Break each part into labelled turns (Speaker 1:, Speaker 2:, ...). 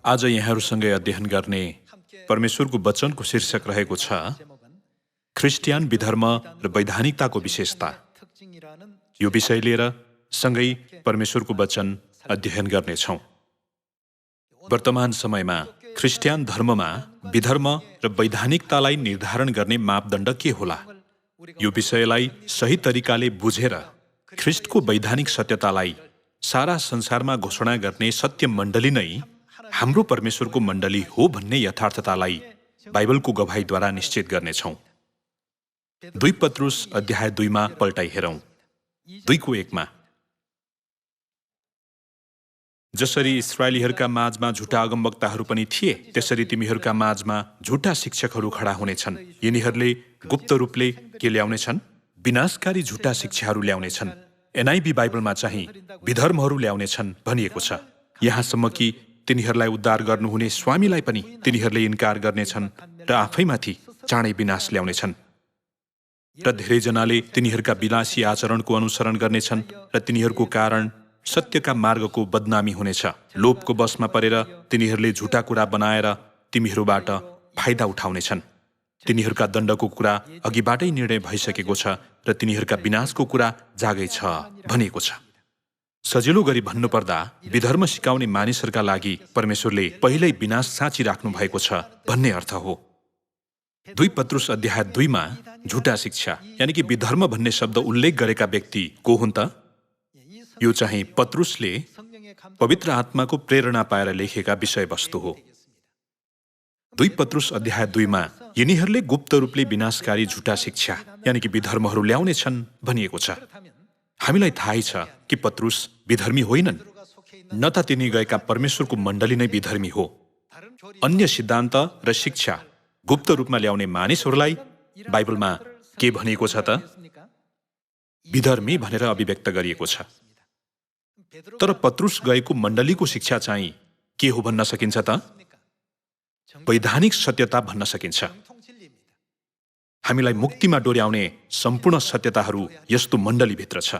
Speaker 1: आज यहाँहरूसँगै अध्ययन गर्ने परमेश्वरको वचनको शीर्षक रहेको छ ख्रिस्टियन विधर्म र वैधानिकताको विशेषता। यो विषय लिएर सँगै परमेश्वरको वचन अध्ययन गर्नेछौँ। वर्तमान समयमा ख्रिस्टियन धर्ममा विधर्म र वैधानिकतालाई निर्धारण गर्ने मापदण्ड के होला? यो विषयलाई सही तरिकाले बुझेर ख्रिस्टको वैधानिक सत्यतालाई सारा संसारमा घोषणा गर्ने सत्य मण्डली नै हाम्रो परमेश्वरको मण्डली हो भन्ने यथार्थतालाई बाइबलको गवाहीद्वारा निश्चित गर्नेछौँ। 2 पत्रुस अध्याय 2 मा पल्टाइ हेरौँ। 2:1 मा जसरी इस्राएलीहरूका माझमा झुटा अगमवक्ताहरू पनि थिए, त्यसरी तिमीहरूका माझमा झुटा शिक्षकहरू खडा हुनेछन्। यिनीहरूले गुप्त रूपले के ल्याउनेछन्? विनाशकारी झुटा शिक्षाहरू ल्याउनेछन्। एनआइबी बाइबलमा चाहिँ विधर्महरू ल्याउनेछन् भनिएको छ। यहाँसम्म कि तिनीहरूलाई उद्धार गर्नुहुने स्वामीलाई पनि तिनीहरूले इन्कार गर्नेछन् र आफैमाथि चाँडै विनाश ल्याउनेछन्। र धेरैजनाले तिनीहरूका विलासी आचरणको अनुसरण गर्नेछन् र तिनीहरूको कारण सत्यका मार्गको बदनामी हुनेछ। लोभको बसमा परेर तिनीहरूले झुटा कुरा बनाएर तिमीहरूबाट फाइदा उठाउनेछन्। तिनीहरूका दण्डको कुरा अघिबाटै निर्णय भइसकेको छ र तिनीहरूका विनाशको कुरा जागै छ भनिएको छ। सजिलो गरी भन्नुपर्दा विधर्म सिकाउने मानिसहरूका लागि परमेश्वरले पहिल्यै विनाश साँचिराख्नु भएको छ भन्ने अर्थ हो। 2 पत्रुस अध्याय 2 मा झुटा शिक्षा यानि कि विधर्म भन्ने शब्द उल्लेख गरेका व्यक्ति को हुन् त? यो चाहिँ पत्रुसले पवित्र आत्माको प्रेरणा पाएर लेखेका विषयवस्तु हो। 2 पत्रुस अध्याय 2 मा यिनीहरूले गुप्त रूपले विनाशकारी झुटा शिक्षा यानि कि विधर्महरू ल्याउनेछन् भनिएको छ। हामीलाई थाहै छ कि पत्रुस विधर्मी होइनन्, न त तिनी गएका परमेश्वरको मण्डली नै विधर्मी हो। अन्य सिद्धान्त र शिक्षा गुप्त रूपमा ल्याउने मानिसहरूलाई बाइबलमा के भनिएको छ त? विधर्मी भनेर अभिव्यक्त गरिएको छ। तर पत्रुस गएको मण्डलीको शिक्षा चाहिँ के हो भन्न सकिन्छ त? वैधानिक सत्यता भन्न सकिन्छ। हामीलाई मुक्तिमा डोर्याउने सम्पूर्ण सत्यताहरू यस्तो मण्डलीभित्र छ।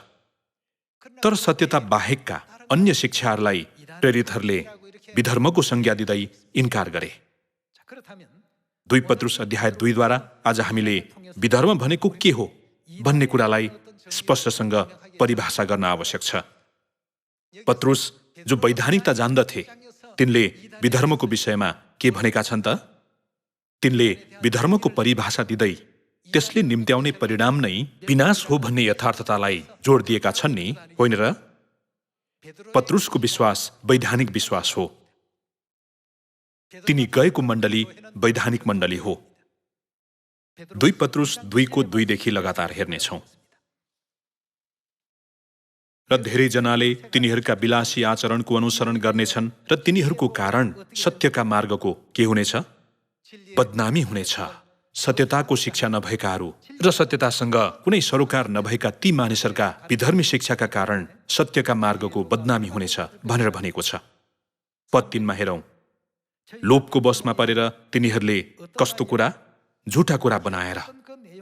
Speaker 1: तर सत्यता बाहेकका अन्य शिक्षाहरूलाई प्रेरितहरूले विधर्मको संज्ञा दिँदै इन्कार गरे। 2 पत्रुस अध्याय 2 द्वारा आज हामीले विधर्म भनेको के हो भन्ने कुरालाई स्पष्टसँग परिभाषा गर्न आवश्यक छ। पत्रुस जो वैधानिकता जान्दथे तिनले विधर्मको विषयमा के भनेका छन् त? तिनले विधर्मको परिभाषा दिँदै त्यसले निम्त्याउने परिणाम नै विनाश हो भन्ने यथार्थतालाई जोड दिएका छन् नि, होइन र? पत्रुसको विश्वास वैधानिक विश्वास हो। तिनी गएको मण्डली वैधानिक मण्डली हो। 2 पत्रुस 2:2 देखि लगातार हेर्नेछौँ। र धेरैजनाले तिनीहरूका विलासी आचरणको अनुसरण गर्नेछन् र तिनीहरूको कारण सत्यका मार्गको के हुनेछ? बदनामी हुनेछ। सत्यताको शिक्षा नभएकाहरू र सत्यतासँग कुनै सरोकार नभएका ती मानिसहरूका विधर्मी शिक्षाका कारण सत्यका मार्गको बदनामी हुनेछ भनेर भनेको छ। पद 3 मा हेरौँ। लोभको बसमा परेर तिनीहरूले कस्तो कुरा? झुटा कुरा बनाएर।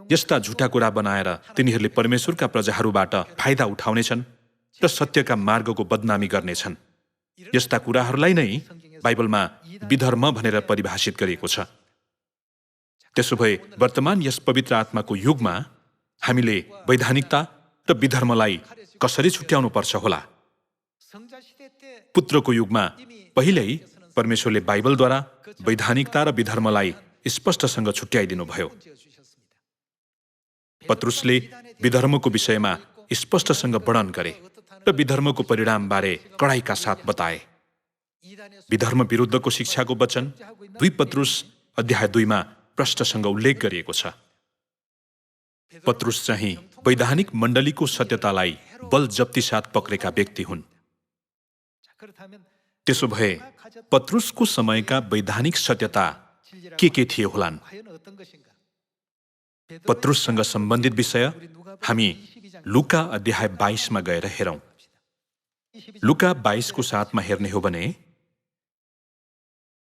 Speaker 1: यस्ता झुटा कुरा बनाएर तिनीहरूले परमेश्वरका प्रजाहरूबाट फाइदा उठाउनेछन् र सत्यका मार्गको बदनामी गर्नेछन्। यस्ता कुराहरूलाई नै बाइबलमा विधर्म भनेर परिभाषित गरिएको छ। त्यसो भए वर्तमान यस पवित्र आत्माको युगमा हामीले वैधानिकता र विधर्मलाई कसरी छुट्याउनु पर्छ होला? पुत्रको युगमा पहिल्यै परमेश्वरले बाइबलद्वारा वैधानिकता र विधर्मलाई स्पष्टसँग छुट्याइदिनु भयो। पत्रुसले विधर्मको विषयमा स्पष्टसँग वर्णन गरे र विधर्मको परिणामबारे कडाइका साथ बताए। विधर्म विरुद्धको शिक्षाको वचन 2 पत्रुस अध्याय 2 मा प्रष्टसँग उल्लेख गरिएको छ। पत्रुस चाहिँ वैधानिक मण्डलीको सत्यतालाई बल जप्ती साथ पक्रेका व्यक्ति हुन्। त्यसो भए पत्रुसको समयका वैधानिक सत्यता के थिए होलान्? पत्रुससँग सम्बन्धित विषय हामी लुका अध्याय 22 मा गएर हेरौँ। लुका 22 को 7 मा हेर्ने हो भने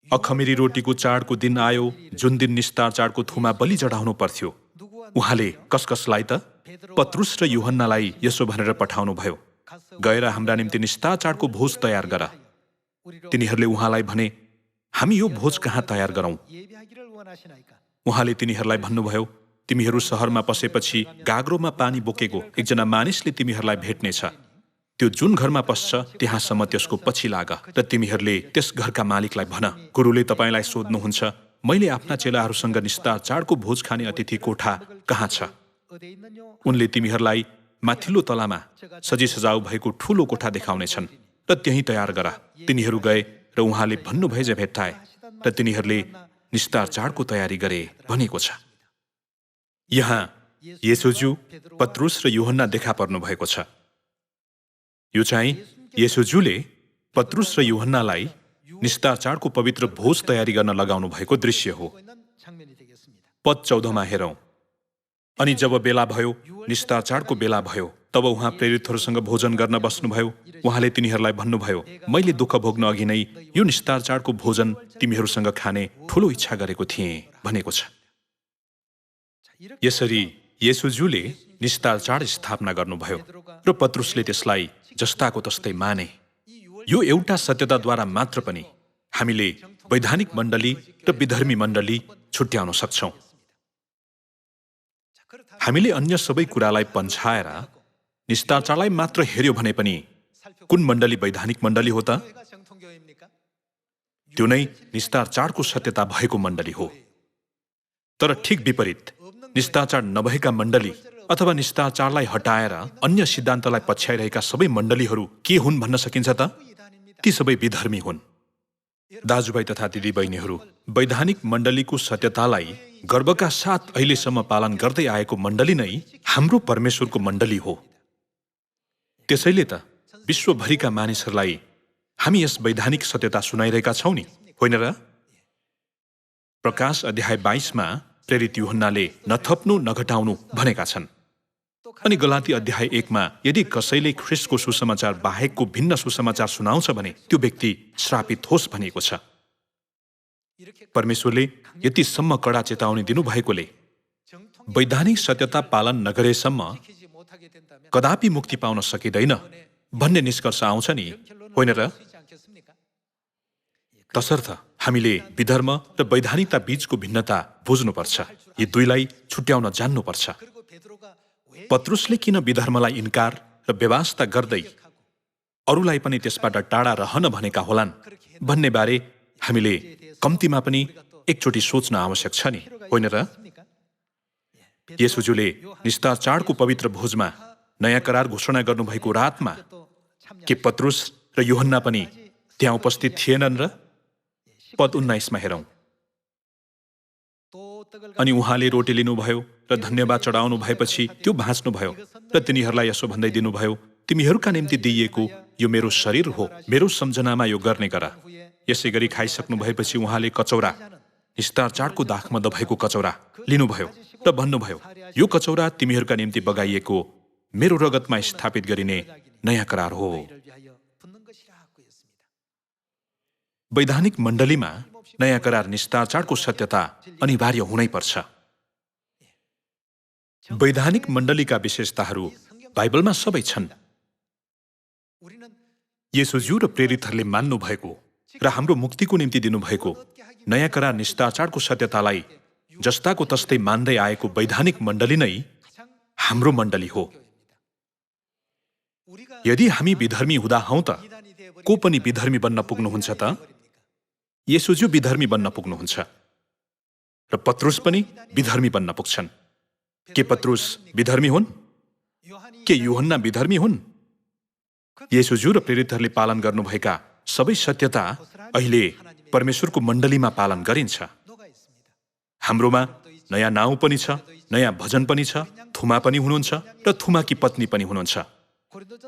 Speaker 1: अखमिरी रोटीको चाडको दिन आयो, जुन दिन निस्तार चाडको थुमा बलि चढाउनु पर्थ्यो। उहाँले कसलाई त? पत्रुस र यूहन्नालाई यसो भनेर पठाउनु भयो, गएर हाम्रा निम्ति निस्तार चाडको भोज तयार गर। तिनीहरूले उहाँलाई भने, हामी यो भोज कहाँ तयार गरौँ? उहाँले तिनीहरूलाई भन्नुभयो, तिमीहरू सहरमा पसेपछि गाग्रोमा पानी बोकेको एकजना मानिसले तिमीहरूलाई भेट्नेछ। त्यो जुन घरमा पस्छ त्यहाँसम्म त्यसको पछि लाग र तिमीहरूले त्यस घरका मालिकलाई भन, गुरुले तपाईँलाई सोध्नुहुन्छ, मैले आफ्ना चेलाहरूसँग निस्तार चाडको भोज खाने अतिथि कोठा कहाँ छ? उनले तिमीहरूलाई माथिल्लो तलामा सजी सजाउ भएको ठूलो कोठा देखाउनेछन् र त्यही तयार गर। तिनीहरू गए र उहाँले भन्नुभए जे भेट्टाए र तिनीहरूले निस्तार चाडको तयारी गरे भनेको छ। यहाँ येशूज्यू पत्रुस र यूहन्ना देखा पर्नु भएको छ। यो चाहिँ येशूज्यूले पत्रुस र यूहन्नालाई निस्तार चाडको पवित्र भोज तयारी गर्न लगाउनु भएको दृश्य हो। पद 14 हेरौं। अनि जब बेला भयो, निस्तार चाडको बेला भयो, तब उहाँ प्रेरितहरूसँग भोजन गर्न बस्नुभयो। उहाँले तिनीहरूलाई भन्नुभयो, मैले दुःख भोग्न अघि नै यो निस्तार चाडको भोजन तिमीहरूसँग खाने ठूलो इच्छा गरेको थिएँ भनेको छ। यसरी येशूज्यूले निस्तार चाड स्थापना गर्नुभयो र पत्रुसले त्यसलाई जस्ताको तस्तै माने। यो एउटा सत्यताद्वारा मात्र पनि हामीले वैधानिक मण्डली र विधर्मी मण्डली छुट्याउन सक्छौं। हामीले अन्य सबै कुरालाई पन्छाएर निस्तार चाडलाई मात्र हेर्यो भने पनि कुन मण्डली वैधानिक मण्डली हो त? त्यो नै निस्तार चाडको सत्यता भएको मण्डली हो। तर ठिक विपरीत, निस्तार चाड नभएका मण्डली अथवा निस्तार चाडलाई हटाएर अन्य सिद्धान्तलाई पछ्याइरहेका सबै मण्डलीहरू के हुन् भन्न सकिन्छ त? ती सबै विधर्मी हुन्। दाजुभाइ तथा दिदीबहिनीहरू, वैधानिक मण्डलीको सत्यतालाई गर्वका साथ अहिलेसम्म पालन गर्दै आएको मण्डली नै हाम्रो परमेश्वरको मण्डली हो। त्यसैले त विश्वभरिका मानिसहरूलाई हामी यस वैधानिक सत्यता सुनाइरहेका छौं नि, होइन र? प्रकाश अध्याय 22 प्रेरित यूहन्नाले नथप्नु नघटाउनु भनेका छन्। अनि गलाती अध्याय 1 यदि कसैले ख्रीष्टको सुसमाचार बाहेकको भिन्न सुसमाचार सुनाउँछ भने त्यो व्यक्ति श्रापित होस् भनिएको छ। परमेश्वरले यतिसम्म कडा चेतावनी दिनुभएकोले वैधानिक सत्यता पालन नगरेसम्म कदापि मुक्ति पाउन सकिँदैन भन्ने निष्कर्ष आउँछ नि, होइन र? तसर्थ हामीले विधर्म र वैधानिकता बीचको भिन्नता बुझ्नुपर्छ। यी दुईलाई छुट्याउन जान्नुपर्छ। पत्रुसले किन विधर्मलाई इन्कार र व्यवस्था गर्दै अरूलाई पनि त्यसबाट टाढा रहन भनेका होलान् भन्ने बारे हामीले कम्तीमा पनि एकचोटि सोच्न आवश्यक छ नि, होइन र? येशूज्यूले निस्तार चाडको पवित्र भोजमा नयाँ करार घोषणा गर्नुभएको रातमा के पत्रुस र यूहन्ना पनि त्यहाँ उपस्थित थिएनन् र? पद 19 हेरौं। अनि उहाँले रोटी लिनुभयो र धन्यवाद चढाउनु भएपछि त्यो भाँच्नुभयो र तिनीहरूलाई यसो भन्दै दिनुभयो, तिमीहरूका निम्ति दिइएको यो मेरो शरीर हो, मेरो सम्झनामा यो गर्ने गर। यसै गरी खाइसक्नु भएपछि उहाँले कचौरा, निस्तार चाडको दाखमा दबाएको कचौरा लिनुभयो र भन्नुभयो, यो कचौरा तिमीहरूका निम्ति बगाइएको मेरो रगतमा स्थापित गरिने नयाँ करार हो। वैधानिक मण्डलीमा नयाँ करार निस्तार चाडको सत्यता अनिवार्य हुनै पर्छ। वैधानिक मण्डलीका विशेषताहरू बाइबलमा सबै छन्। येशूज्यू र प्रेरितहरूले मान्नु भएको र हाम्रो मुक्तिको निम्ति दिनुभएको नयाँ करार निस्तार चाडको सत्यतालाई जस्ताको तस्तै मान्दै आएको वैधानिक मण्डली नै हाम्रो मण्डली हो। यदि हामी विधर्मी हुँदा हौं त को पनि विधर्मी बन्न पुग्नुहुन्छ त? येशूज्यू विधर्मी बन्न पुग्नुहुन्छ र पत्रुस पनि विधर्मी बन्न पुग्छन्। के पत्रुस विधर्मी हुन्? के यूहन्ना विधर्मी हुन्? येशूज्यू र प्रेरितहरूले पालन गर्नुभएका सबै सत्यता अहिले परमेश्वरको मण्डलीमा पालन गरिन्छ। हाम्रोमा नयाँ नाउँ पनि छ, नयाँ भजन पनि छ, थुमा पनि हुनुहुन्छ र थुमाकी पत्नी पनि हुनुहुन्छ।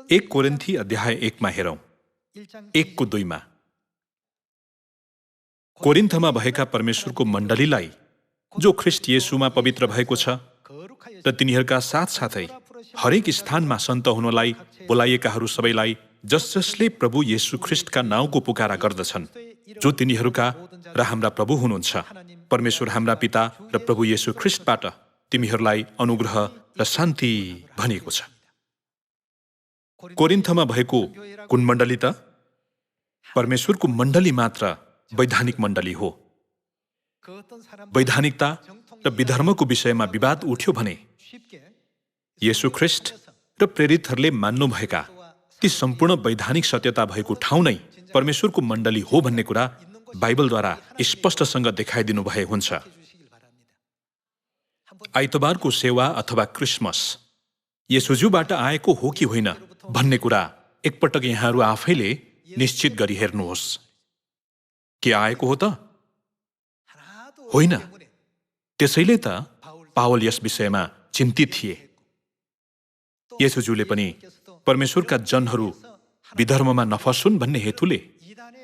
Speaker 1: 1 कोरिन्थी अध्याय 1 हेरौं। 1:2 कोरिन्थमा भएका परमेश्वरको मण्डलीलाई जो ख्रीष्ट येशूमा पवित्र भएको छ र तिनीहरूका साथसाथै हरेक स्थानमा सन्त हुनलाई बोलाइएकाहरू सबैलाई जस जसले प्रभु येशू ख्रीष्टका नाउँको पुकारा गर्दछन्, जो तिनीहरूका र हाम्रा प्रभु हुनुहुन्छ, परमेश्वर हाम्रा पिता र प्रभु येशू ख्रीष्टबाट तिमीहरूलाई अनुग्रह र शान्ति भनिएको छ। कोरिन्थमा भएको कुन मण्डली त? परमेश्वरको मण्डली मात्र वैधानिक मण्डली हो। वैधानिकता र विधर्मको विषयमा विवाद उठ्यो भने येशू ख्रीष्ट र प्रेरितहरूले मान्नुभएका ती सम्पूर्ण वैधानिक सत्यता भएको ठाउँ नै परमेश्वरको मण्डली हो भन्ने कुरा बाइबलद्वारा स्पष्टसँग देखाइदिनु भए हुन्छ। आइतबारको सेवा अथवा क्रिसमस येशूज्यूबाट आएको हो कि होइन भन्ने कुरा एकपटक यहाँहरू आफैले निश्चित गरी हेर्नुहोस्। के आएको हो त? होइन। त्यसैले त पावल यस विषयमा चिन्तित थिए। येशूज्यूले पनि परमेश्वरका जनहरू विधर्ममा नफसुन् भन्ने हेतुले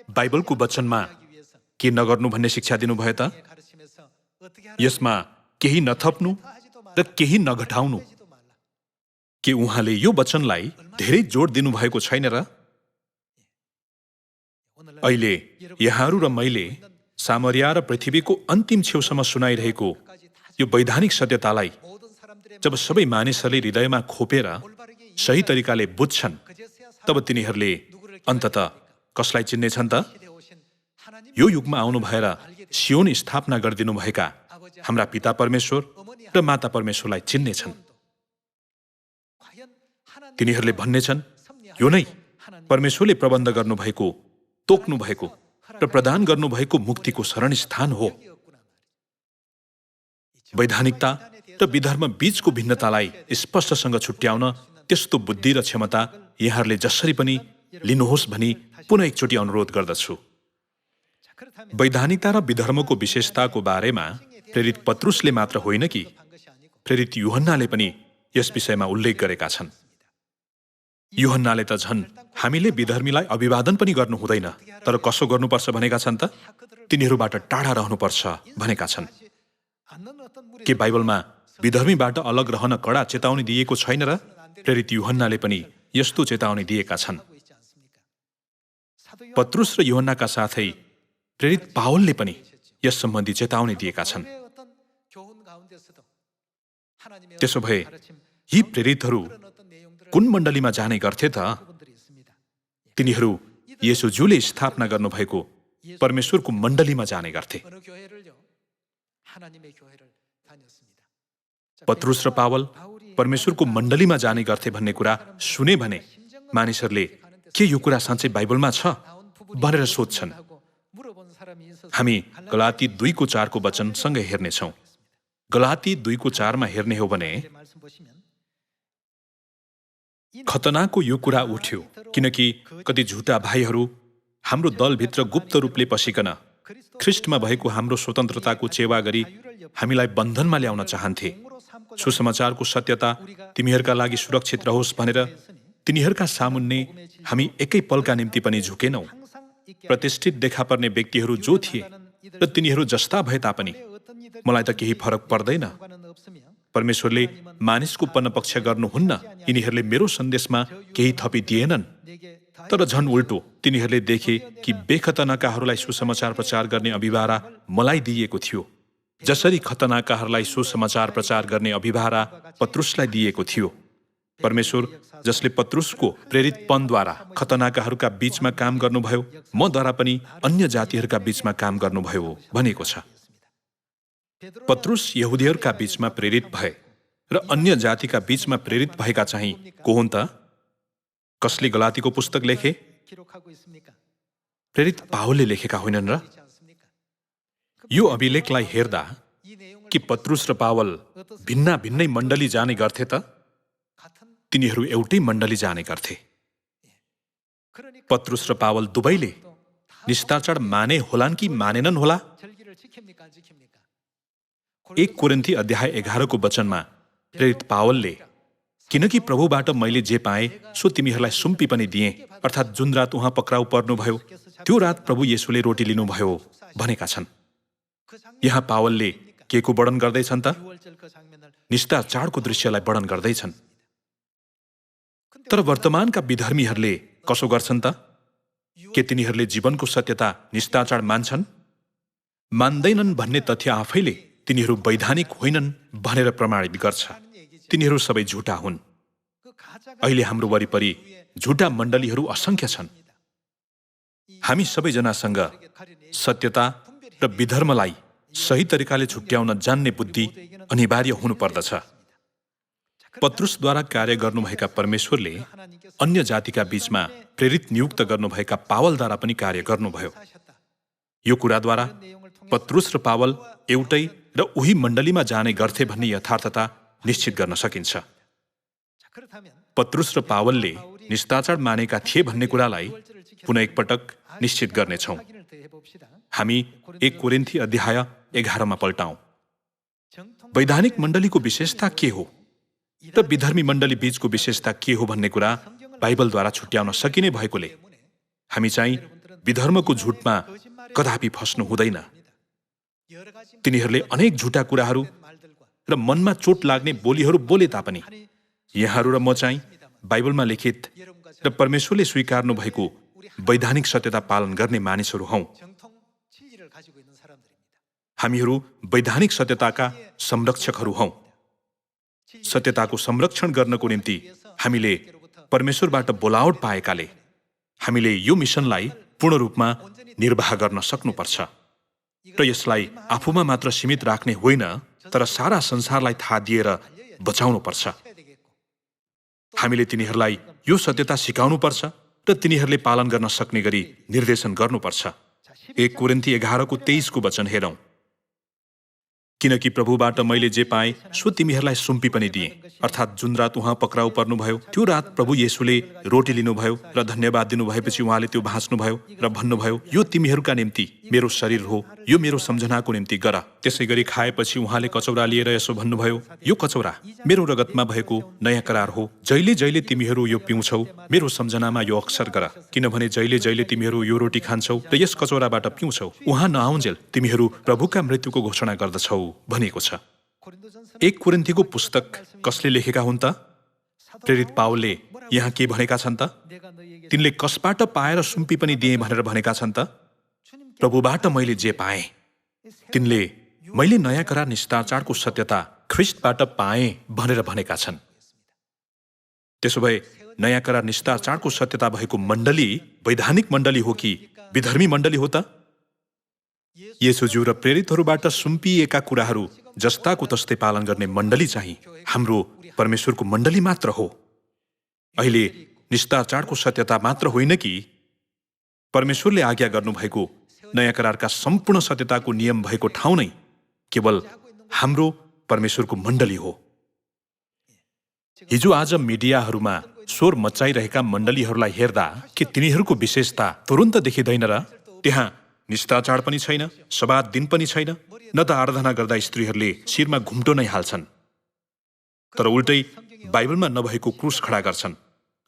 Speaker 1: बाइबलको वचनमा के नगर्नु भन्ने शिक्षा दिनुभयो त? यसमा केही नथप्नु र केही नघटाउनु। के उहाँले यो वचनलाई धेरै जोड दिनुभएको छैन र? अहिले यहाँहरू र मैले सामरिया र पृथ्वीको अन्तिम छेउसम्म सुनाइरहेको यो वैधानिक सत्यतालाई जब सबै मानिसहरूले हृदयमा खोपेर सही तरिकाले बुझ्छन्, तब तिनीहरूले अन्ततः कसलाई चिन्नेछन् त? यो युगमा आउनु भएर सियोन स्थापना गरिदिनुभएका हाम्रा पिता परमेश्वर र माता परमेश्वरलाई चिन्नेछन्। तिनीहरूले भन्नेछन्, यो नै परमेश्वरले प्रबन्ध गर्नुभएको, तोक्नु भएको र प्रदान गर्नुभएको मुक्तिको शरण स्थान हो। वैधानिकता र विधर्म बीचको भिन्नतालाई स्पष्टसँग छुट्याउन त्यस्तो बुद्धि र क्षमता यहाँहरूले जसरी पनि लिनुहोस् भनी पुनः एकचोटि अनुरोध गर्दछु। वैधानिकता र विधर्मको विशेषताको बारेमा प्रेरित पत्रुसले मात्र होइन कि प्रेरित यूहन्नाले पनि यस विषयमा उल्लेख गरेका छन्। यूहन्नाले त झन् हामीले विधर्मीलाई अभिवादन पनि गर्नु हुँदैन, तर कसो गर्नुपर्छ भनेका छन् त? तिनीहरूबाट टाढा रहनुपर्छ भनेका छन्। के बाइबलमा विधर्मीबाट अलग रहन कडा चेतावनी दिएको छैन र? प्रेरित यूहन्नाले पनि यस्तो चेतावनी दिएका छन्। पत्रुस र यूहन्नाका साथै प्रेरित पावलले पनि यस सम्बन्धी चेतावनी दिएका छन्। त्यसो भए यी प्रेरितहरू कुन मण्डलीमा जाने गर्थे त? तिनीहरू येशूज्यूले स्थापना गर्नुभएको परमेश्वरको मण्डलीमा जाने गर्थे। पत्रुस र पावल परमेश्वरको मण्डलीमा जाने गर्थे भन्ने कुरा सुने भने मानिसहरूले के यो कुरा साँच्चै बाइबलमा छ भनेर सोध्छन्। हामी गलाती 2:4 वचनसँगै हेर्नेछौँ। गलाती 2:4 हेर्ने हो भने खतनाको यो कुरा उठ्यो किनकि कति झुटा भाइहरू हाम्रो दलभित्र गुप्त रूपले पसिकन ख्रिस्टमा भएको हाम्रो स्वतन्त्रताको चेवा गरी हामीलाई बन्धनमा ल्याउन चाहन्थे। सुसमाचारको सत्यता तिमीहरूका लागि सुरक्षित रहोस् भनेर तिनीहरूका सामुन्ने हामी एकै पलका निम्ति पनि झुकेनौँ। प्रतिष्ठित देखा पर्ने व्यक्तिहरू जो थिए र तिनीहरू जस्ता भए तापनि मलाई त केही फरक पर्दैन। परमेश्वरले मानिसको पनपक्ष गर्नुहुन्न। यिनीहरूले मेरो सन्देशमा केही थपिदिएनन्, तर झन् उल्टो तिनीहरूले देखे कि बेखतनाकाहरूलाई सुसमाचार प्रचार गर्ने अभिभारा मलाई दिइएको थियो, जसरी खतनाकाहरूलाई सुसमाचार प्रचार गर्ने अभिभारा पत्रुसलाई दिएको थियो। परमेश्वर जसले पत्रुसको प्रेरितपनद्वारा खतनाकाहरूका बीचमा काम गर्नुभयो, मद्वारा पनि अन्य जातिहरूका बीचमा काम गर्नुभयो भनेको छ। पत्रुस यहुदीहरूका बीचमा प्रेरित भए र अन्य जातिका बीचमा प्रेरित भएका चाहिँ को हुन् त? कसले गलातीको पुस्तक लेखे? प्रेरित पावलले लेखेका होइनन् र? यो अभिलेखलाई हेर्दा कि पत्रुस र पावल भिन्ना भिन्नै मण्डली जाने गर्थे त? तिनीहरू एउटै मण्डली जाने गर्थे। पत्रुस र पावल दुवैले निष्ठाचार माने होलान् कि मानेनन् होला? 1 कोरिन्थी अध्याय 11 वचनमा प्रेरित पावलले किनकि प्रभुबाट मैले जे पाएँ सो तिमीहरूलाई सुम्पी पनि दिएँ, अर्थात् जुन रात उहाँ पक्राउ पर्नुभयो त्यो रात प्रभु येशूले रोटी लिनुभयो भनेका छन्। यहाँ पावलले के को वर्णन गर्दैछन् त? निष्ठाचारको दृश्यलाई वर्णन गर्दैछन्। तर वर्तमानका विधर्मीहरूले कसो गर्छन् त? के तिनीहरूले जीवनको सत्यता निष्ठाचार मान्छन्? मान्दैनन् भन्ने तथ्य आफैले तिनीहरू वैधानिक होइनन् भनेर प्रमाणित गर्छ। तिनीहरू सबै झुटा हुन्। अहिले हाम्रो वरिपरि झुटा मण्डलीहरू असङ्ख्य छन्। हामी सबैजनासँग सत्यता र विधर्मलाई सही तरिकाले छुट्याउन जान्ने बुद्धि अनिवार्य हुनुपर्दछ। पत्रुसद्वारा कार्य गर्नुभएका परमेश्वरले अन्य जातिका बीचमा प्रेरित नियुक्त गर्नुभएका पावलद्वारा पनि कार्य गर्नुभयो। यो कुराद्वारा पत्रुस र पावल एउटै र उही मण्डलीमा जाने गर्थे भन्ने यथार्थता निश्चित गर्न सकिन्छ। पत्रुस र पावलले निस्ताचार मानेका थिए भन्ने कुरालाई पुनः एकपटक निश्चित गर्नेछौँ। हामी 1 कोरिन्थी अध्याय 11 पल्टाउँ। वैधानिक मण्डलीको विशेषता के हो र विधर्मी मण्डली बीचको विशेषता के हो भन्ने कुरा बाइबलद्वारा छुट्याउन सकिने भएकोले हामी चाहिँ विधर्मको झुटमा कदापि फस्नु हुँदैन। तिनीहरूले अनेक झुटा कुराहरू र मनमा चोट लाग्ने बोलीहरू बोले तापनि यहाँहरू र म चाहिँ बाइबलमा लिखित र परमेश्वरले स्वीकार्नु भएको वैधानिक सत्यता पालन गर्ने मानिसहरू हौं। हामीहरू वैधानिक सत्यताका संरक्षकहरू हौं। सत्यताको संरक्षण गर्नको निम्ति हामीले परमेश्वरबाट बोलावट पाएकाले हामीले यो मिसनलाई पूर्ण रूपमा निर्वाह गर्न सक्नुपर्छ र यसलाई आफूमा मात्र सीमित राख्ने होइन, तर सारा संसारलाई थाहा दिएर बचाउनुपर्छ। हामीले तिनीहरूलाई यो सत्यता सिकाउनुपर्छ र तिनीहरूले पालन गर्न सक्ने गरी निर्देशन गर्नुपर्छ। 1 कोरिन्थी 11:23 वचन हेरौं। किनकि प्रभुबाट मैले जे पाएँ सो तिमीहरूलाई सुम्पी पनि दिएँ, अर्थात् जुन रात उहाँ पक्राउ पर्नुभयो त्यो रात प्रभु येशूले रोटी लिनुभयो र धन्यवाद दिनुभएपछि उहाँले त्यो भाँच्नुभयो र भन्नुभयो, यो तिमीहरूका निम्ति मेरो शरीर हो, यो मेरो सम्झनाको निम्ति गर। त्यसै गरी खाएपछि उहाँले कचौरा लिएर यसो भन्नुभयो, यो कचौरा मेरो रगतमा भएको नयाँ करार हो। जहिले जहिले तिमीहरू यो पिउँछौ मेरो सम्झनामा यो अक्सर गर, किनभने जहिले जहिले तिमीहरू यो रोटी खान्छौ र यस कचौराबाट पिउँछौ उहाँ नआउन्जेल तिमीहरू प्रभुका मृत्युको घोषणा गर्दछौ भनेको छ। 1 कोरिन्थीको पुस्तक कसले लेखेका हुन् त? प्रेरित पावलले यहाँ के भनेका छन् त? तिनले कसबाट पाएर सुम्पी पनि दिए भनेर भनेका छन् त? प्रभुबाट मैले जे पाएँ। तिनले मैले नयाँ करार निस्ताचारको सत्यता ख्रिस्टबाट पाएँ भनेर भनेका छन्। त्यसो भए नयाँ करार निस्ताचारको सत्यता भएको मण्डली वैधानिक मण्डली हो कि विधर्मी मण्डली हो त? येशूज्यू र प्रेरितहरूबाट सुम्पिएका कुराहरू जस्ताको तस्तै पालन गर्ने मण्डली चाहिँ हाम्रो परमेश्वरको मण्डली मात्र हो। अहिले निस्ताचारको सत्यता मात्र होइन कि परमेश्वरले आज्ञा गर्नुभएको नयाँ करारका सम्पूर्ण सत्यताको नियम भएको ठाउँ नै केवल हाम्रो परमेश्वरको मण्डली हो। हिजो आज मिडियाहरूमा स्वर मचाइरहेका मण्डलीहरूलाई हेर्दा के तिनीहरूको विशेषता तुरुन्त देखिँदैन र? त्यहाँ निस्ताचार पनि छैन, सबात दिन पनि छैन, न त आराधना गर्दा स्त्रीहरूले शिरमा घुम्टो नै हाल्छन्, तर उल्टै बाइबलमा नभएको क्रुस खडा गर्छन्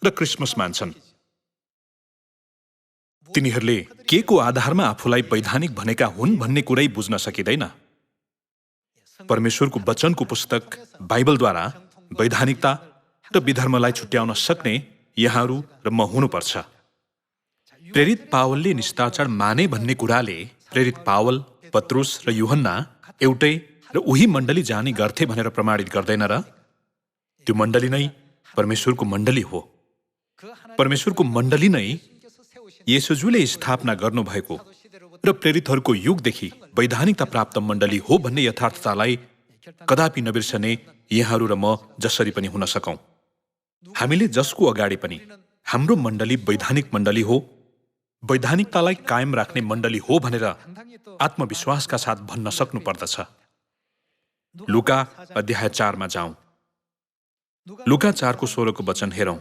Speaker 1: र क्रिसमस मान्छन्। तिनीहरूले के को आधारमा आफूलाई वैधानिक भनेका हुन् भन्ने कुरै बुझ्न सकिँदैन। परमेश्वरको वचनको पुस्तक बाइबलद्वारा वैधानिकता र विधर्मलाई छुट्याउन सक्ने यहाँहरू र म हुनुपर्छ। प्रेरित पावलले निस्ताचार माने भन्ने कुराले प्रेरित पावल, पत्रुस र यूहन्ना एउटै र उही मण्डली जाने गर्थे भनेर प्रमाणित गर्दैन र? त्यो मण्डली नै परमेश्वरको मण्डली हो। परमेश्वरको मण्डली नै येशूज्यूले स्थापना गर्नुभएको र प्रेरितहरूको युगदेखि वैधानिकता प्राप्त मण्डली हो भन्ने यथार्थतालाई कदापि नबिर्सने यहाँहरू र म जसरी पनि हुन सकौं। हामीले जसको अगाडि पनि हाम्रो मण्डली वैधानिक मण्डली हो, वैधानिकतालाई कायम राख्ने मण्डली हो भनेर आत्मविश्वासका साथ भन्न सक्नु पर्दछ। लुका अध्याय 4 जाउँ। लुका 4:16 वचन हेरौं।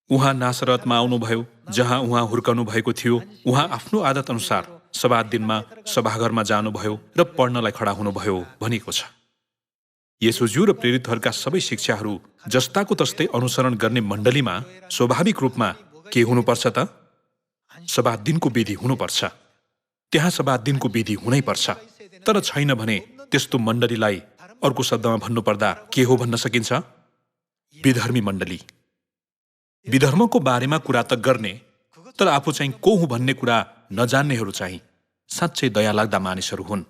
Speaker 1: उहाँ नासरतमा आउनुभयो, जहाँ उहाँ हुर्कनु भएको थियो। उहाँ आफ्नो आदत अनुसार सबात दिनमा सभाघरमा जानुभयो र पढ्नलाई खडा हुनुभयो भनिएको छ। येशूज्यू र प्रेरितहरूका सबै शिक्षाहरू जस्ताको तस्तै अनुसरण गर्ने मण्डलीमा स्वाभाविक रूपमा के हुनुपर्छ त? सबात दिनको विधि हुनुपर्छ। त्यहाँ सबात दिनको विधि हुनै पर्छ। तर छैन भने त्यस्तो मण्डलीलाई अर्को शब्दमा भन्नुपर्दा के हो भन्न सकिन्छ? विधर्मी मण्डली। विधर्मको बारेमा कुरा त गर्ने, तर आफू चाहिँ को हुँ भन्ने कुरा नजान्नेहरू चाहिँ साँच्चै दया लाग्दा मानिसहरू हुन्।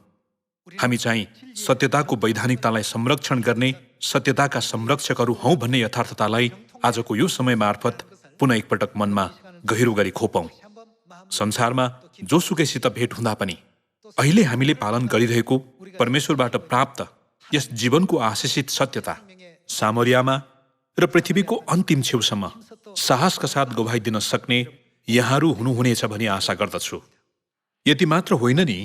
Speaker 1: हामी चाहिँ सत्यताको वैधानिकतालाई संरक्षण गर्ने सत्यताका संरक्षकहरू हौं भन्ने यथार्थतालाई आजको यो समय मार्फत पुनः एकपटक मनमा गहिरो गरी खोपौं। संसारमा जोसुकैसित भेट हुँदा पनि अहिले हामीले पालन गरिरहेको परमेश्वरबाट प्राप्त यस जीवनको आशिषित सत्यता सामरियामा र पृथ्वीको अन्तिम छेउसम्म साहसका साथ गवाही दिन सक्ने यहाँहरू हुनुहुनेछ भनी आशा गर्दछु। यति मात्र होइन नि,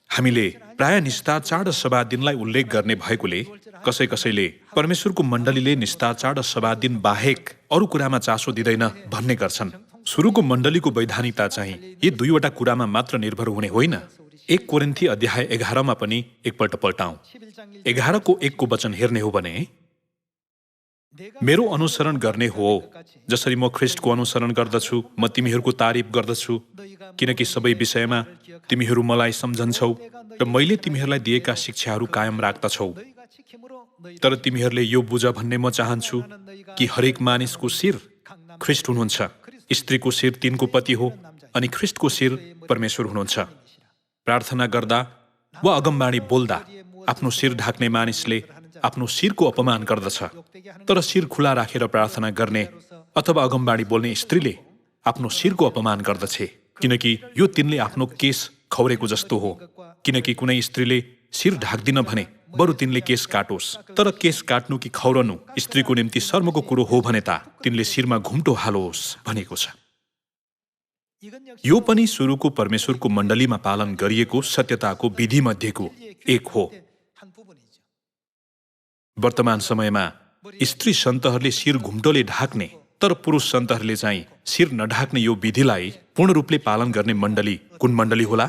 Speaker 1: हामीले प्राय निस्तार चाड र सभा दिनलाई उल्लेख गर्ने भएकोले कसैले परमेश्वरको मण्डलीले निस्तार चाड र सभा दिन बाहेक अरू कुरामा चासो दिँदैन भन्ने गर्छन्। सुरुको मण्डलीको वैधानिकता चाहिँ यी दुईवटा कुरामा मात्र निर्भर हुने होइन। 1 कोरिन्थी अध्याय 11 पनि एकपल्ट पल्टाउँ। 11:1 वचन हेर्ने हो भने, मेरो अनुसरण गर्ने हो जसरी म ख्रिस्टको अनुसरण गर्दछु, म तिमीहरूको तारिफ गर्दछु, किनकि सबै विषयमा तिमीहरू मलाई सम्झन्छौ र मैले तिमीहरूलाई दिएका शिक्षाहरू कायम राख्दछौ। तर तिमीहरूले यो बुझ भन्ने म चाहन्छु कि हरेक मानिसको शिर ख्रिस्ट हुनुहुन्छ। स्त्रीको शिर तिनको पति हो अनि ख्रिस्टको शिर परमेश्वर हुनुहुन्छ। प्रार्थना गर्दा वा अगमबाणी बोल्दा आफ्नो शिर ढाक्ने मानिसले आफ्नो शिरको अपमान गर्दछ, तर शिर खुला राखेर प्रार्थना गर्ने अथवा अगमबाणी बोल्ने स्त्रीले आफ्नो शिरको अपमान गर्दछे, किनकि यो तिनले आफ्नो केस खौरेको जस्तो हो। किनकि कुनै स्त्रीले शिर ढाक्दिन भने बरु तिनले केस काटोस्, तर केस काट्नु कि खौरनु स्त्रीको निम्ति शर्मको कुरो हो भने ता तिनले शिरमा घुम्टो हालोस् भनेको छ। यो पनि सुरुको परमेश्वरको मण्डलीमा पालन गरिएको सत्यताको विधि मध्येको एक हो। वर्तमान समयमा स्त्री सन्तहरूले शिर घुम्टोले ढाक्ने तर पुरुष सन्तहरूले चाहिँ शिर नढाक्ने यो विधिलाई पूर्ण रूपले पालन गर्ने मण्डली कुन मण्डली होला?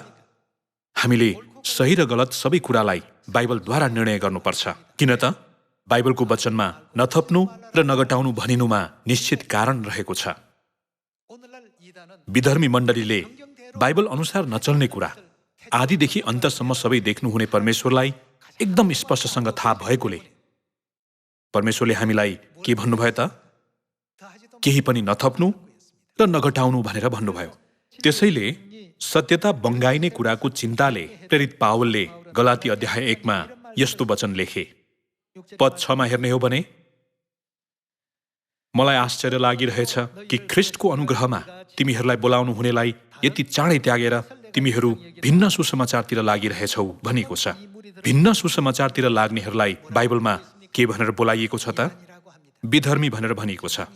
Speaker 1: हामीले सही र गलत सबै कुरालाई बाइबलद्वारा निर्णय गर्नुपर्छ। किन त बाइबलको वचनमा नथप्नु र नघटाउनु भनिनुमा निश्चित कारण रहेको छ। विधर्मी मण्डलीले बाइबल अनुसार नचल्ने कुरा आदिदेखि अन्तसम्म सबै देख्नुहुने परमेश्वरलाई एकदम स्पष्टसँग थाहा भएकोले परमेश्वरले हामीलाई के भन्नुभयो त? केही पनि नथप्नु र नघटाउनु भनेर भन्नुभयो। त्यसैले सत्यता बङ्गाइने कुराको चिन्ताले प्रेरित पावलले गलाती अध्याय 1 यस्तो वचन लेखे। पद 6 हेर्ने हो भने, मलाई आश्चर्य लागिरहेछ कि ख्रिस्टको अनुग्रहमा तिमीहरूलाई बोलाउनु हुनेलाई यति चाँडै त्यागेर तिमीहरू भिन्न सुसमाचारतिर लागिरहेछौ भनिएको छ। भिन्न सुसमाचारतिर लाग्नेहरूलाई बाइबलमा के भनेर बोलाइएको छ त? विधर्मी भनेर भनिएको छ।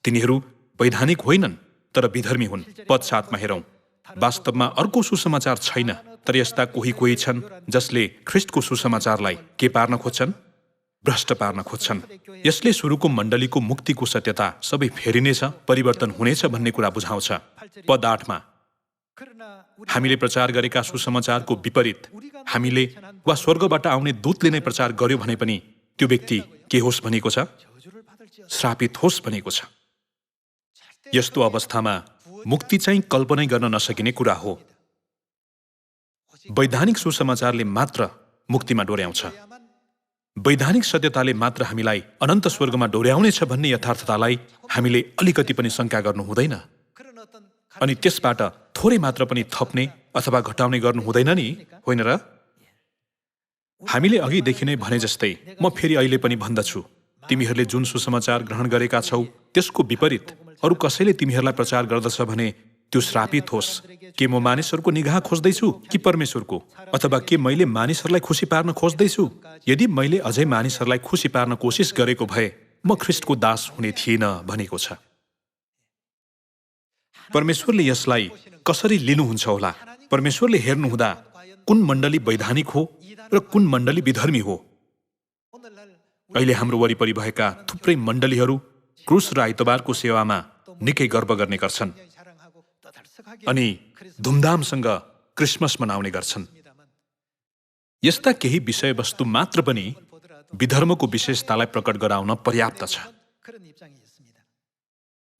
Speaker 1: तिनीहरू वैधानिक होइनन् तर विधर्मी हुन्। पद 7 हेरौँ। वास्तवमा अर्को सुसमाचार छैन, तर यस्ता कोही छन् जसले ख्रिस्टको सुसमाचारलाई के पार्न खोज्छन्? भ्रष्ट पार्न खोज्छन्। यसले सुरुको मण्डलीको मुक्तिको सत्यता सबै फेरिनेछ, परिवर्तन हुनेछ भन्ने कुरा बुझाउँछ। पद 8 हामीले प्रचार गरेका सुसमाचारको विपरीत हामीले वा स्वर्गबाट आउने दूतले नै प्रचार गर्यो भने पनि त्यो व्यक्ति के होस् भनेको छ? श्रापित होस् भनेको छ। यस्तो अवस्थामा मुक्ति चाहिँ कल्पनै गर्न नसकिने कुरा हो। वैधानिक सुसमाचारले मात्र मुक्तिमा डोर्याउँछ। वैधानिक सत्यताले मात्र हामीलाई अनन्त स्वर्गमा डोर्याउनेछ भन्ने यथार्थतालाई हामीले अलिकति पनि शङ्का गर्नु हुँदैन। अनि त्यसबाट थोरै मात्र पनि थप्ने अथवा घटाउने गर्नु हुँदैन नि, होइन र? हामीले अघिदेखि नै भने जस्तै म फेरि अहिले पनि भन्दछु, तिमीहरूले जुन सुसमाचार ग्रहण गरेका छौ त्यसको विपरीत अरू कसैले तिमीहरूलाई प्रचार गर्दछ भने त्यो श्रापित होस्। के म मानिसहरूको निगाह खोज्दैछु कि परमेश्वरको? अथवा के मैले मानिसहरूलाई खुसी पार्न खोज्दैछु? यदि मैले अझै मानिसहरूलाई खुसी पार्न कोसिस गरेको भए म ख्रिस्टको दास हुने थिइनँ भनेको छ। परमेश्वरले यसलाई कसरी लिनुहुन्छ होला? परमेश्वरले हेर्नुहुँदा कुन मण्डली वैधानिक हो र कुन मण्डली विधर्मी हो? अहिले हाम्रो वरिपरि भएका थुप्रै मण्डलीहरू क्रुस र आइतबारको सेवामा निकै गर्व गर्ने गर्छन् अनि धुमधामसँग क्रिसमस मनाउने गर्छन्। यस्ता केही विषयवस्तु मात्र पनि विधर्मको विशेषतालाई प्रकट गराउन पर्याप्त छ।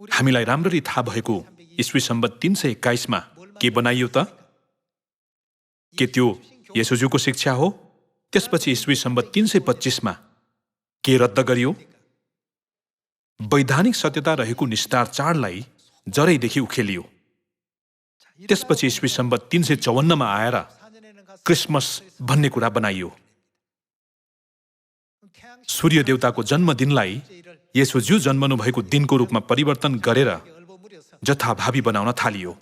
Speaker 1: हामीलाई राम्ररी थाहा भएको ईस्वी सम्बत 321 के बनाइयो त? के त्यो येशूज्यूको शिक्षा हो? त्यसपछि ईस्वी सम्बत 325 के रद्द गरियो? वैधानिक सत्यता रहेको निस्तार चाडलाई जरैदेखि उखेलियो। त्यसपछि ईस्वी सम्बत 354 आएर क्रिसमस भन्ने कुरा बनाइयो। सूर्य देवताको जन्मदिनलाई येशूज्यू जन्मनु भएको दिनको रूपमा परिवर्तन गरेर जथाभावी बनाउन थालियो।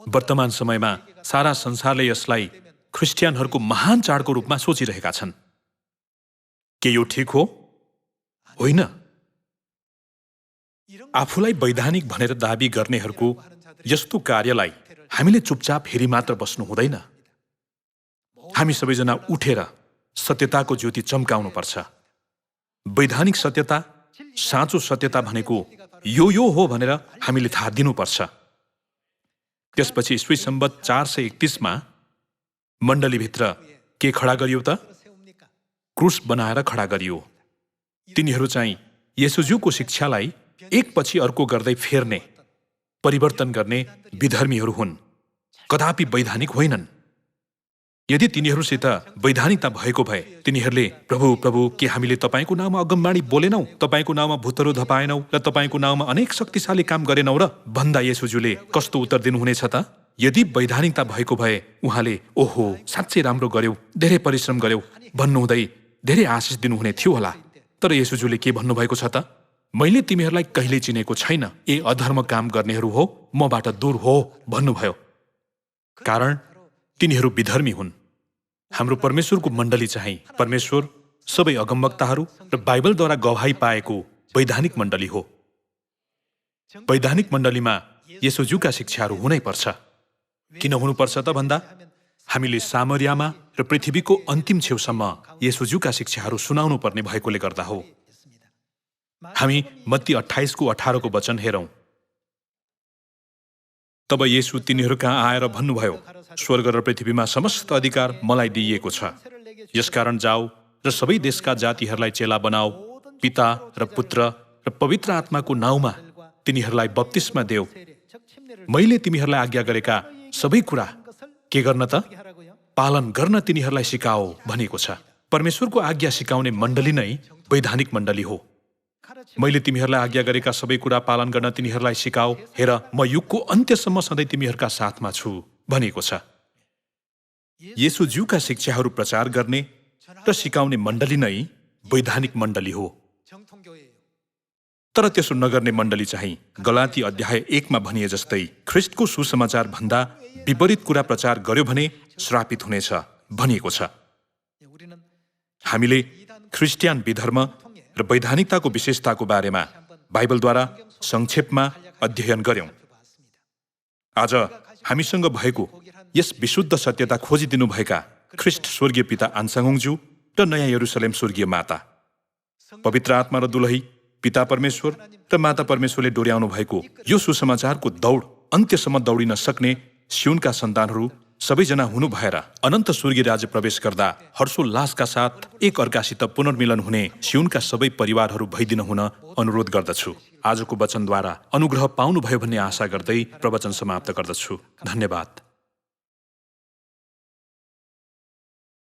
Speaker 1: वर्तमान समयमा सारा संसारले यसलाई ख्रिस्टियनहरूको महान चाडको रूपमा सोचिरहेका छन्। के यो ठिक हो? होइन। आफूलाई वैधानिक भनेर दाबी गर्नेहरूको यस्तो कार्यलाई हामीले चुपचाप हेरी मात्र बस्नु हुँदैन। हामी सबैजना उठेर सत्यताको ज्योति चम्काउनुपर्छ। वैधानिक सत्यता, साँचो सत्यता भनेको यो हो भनेर हामीले थाहा दिनुपर्छ। त्यसपछि ईस्वी सम्वत 431 मण्डलीभित्र के खडा गरियो त? क्रुस बनाएर खडा गरियो। तिनीहरू चाहिँ येशूज्यूको शिक्षालाई एकपछि अर्को गर्दै फेर्ने, परिवर्तन गर्ने विधर्मीहरू हुन्, कदापि वैधानिक होइनन्। यदि तिनीहरूसित वैधानिकता भएको भए तिनीहरूले प्रभु प्रभु के हामीले तपाईँको नाममा अगमबाणी बोलेनौं, तपाईँको नाममा भूतहरू धपाएनौं र तपाईँको नाममा अनेक शक्तिशाली काम गरेनौं र भन्दा येशूज्यूले कस्तो उत्तर दिनुहुनेछ त? यदि वैधानिकता भएको भए उहाँले ओहो साँच्चै राम्रो गर्यौ, धेरै परिश्रम गर्यौ भन्नुहुँदै धेरै आशिष दिनुहुने थियो होला। तर येशूज्यूले के भन्नुभएको छ त? मैले तिमीहरूलाई कहिल्यै चिनेको छैन, ए अधर्म काम गर्नेहरू हो, मबाट दूर हो भन्नुभयो। कारण तिनीहरू विधर्मी हुन्। हाम्रो परमेश्वरको मण्डली चाहिँ परमेश्वर, सबै अगमवक्ताहरू र बाइबलद्वारा गवाही पाएको वैधानिक मण्डली हो। वैधानिक मण्डलीमा येशूज्यूका शिक्षाहरू हुनै पर्छ। किन हुनुपर्छ त भन्दा हामीले सामरियामा र पृथ्वीको अन्तिम छेउसम्म येशूज्यूका शिक्षाहरू सुनाउनु पर्ने भएकोले गर्दा हो। हामी मत्ती 28:18 वचन हेरौं। तब येशू तिनीहरू कहाँ आएर भन्नुभयो, स्वर्ग र पृथ्वीमा समस्त अधिकार मलाई दिइएको छ। यसकारण जाऊ र सबै देशका जातिहरूलाई चेला बनाऊ, पिता र पुत्र र पवित्र आत्माको नाउँमा तिनीहरूलाई बप्तिस्मा देऊ। मैले तिमीहरूलाई आज्ञा गरेका सबै कुरा के गर्न त? पालन गर्न तिनीहरूलाई सिकाओ भनेको छ। परमेश्वरको आज्ञा सिकाउने मण्डली नै वैधानिक मण्डली हो। मैले तिमीहरूलाई आज्ञा गरेका सबै कुरा पालन गर्न तिनीहरूलाई सिकाओ, हेर म युगको अन्त्यसम्म सधैँ तिमीहरूका साथमा छु भनेको छ। येशूज्यूका शिक्षाहरू प्रचार गर्ने र सिकाउने मण्डली नै वैधानिक मण्डली हो। तर त्यसो नगर्ने मण्डली चाहिँ गलाती अध्याय 1 भनिए जस्तै ख्रिस्टको सुसमाचार भन्दा विपरीत कुरा प्रचार गर्यो भने श्रापित हुनेछ भनिएको छ। हामीले ख्रिस्टियन विधर्म र वैधानिकताको विशेषताको बारेमा बाइबलद्वारा संक्षेपमा अध्ययन गर्यौं। आज हामीसँग भएको यस विशुद्ध सत्यता खोजिदिनुभएका ख्रिस्ट स्वर्गीय पिता आन्साङज्यू र नयाँ यरुसलेम स्वर्गीय माता, पवित्र आत्मा र दुलही पिता परमेश्वर र माता परमेश्वरले डोर्याउनु भएको यो सुसमाचारको दौड अन्त्यसम्म दौडिन सक्ने सियोनका सन्तानहरू सबैजना हुनु भएर अनन्त स्वर्गीय राज्य प्रवेश गर्दा हर्षोल्लासका साथ एक अर्कासित पुनर्मिलन हुने सियोनका सबै परिवारहरू भइदिन हुन अनुरोध गर्दछु। आजको वचनद्वारा अनुग्रह पाउनुभयो भन्ने आशा गर्दै प्रवचन समाप्त गर्दछु। धन्यवाद।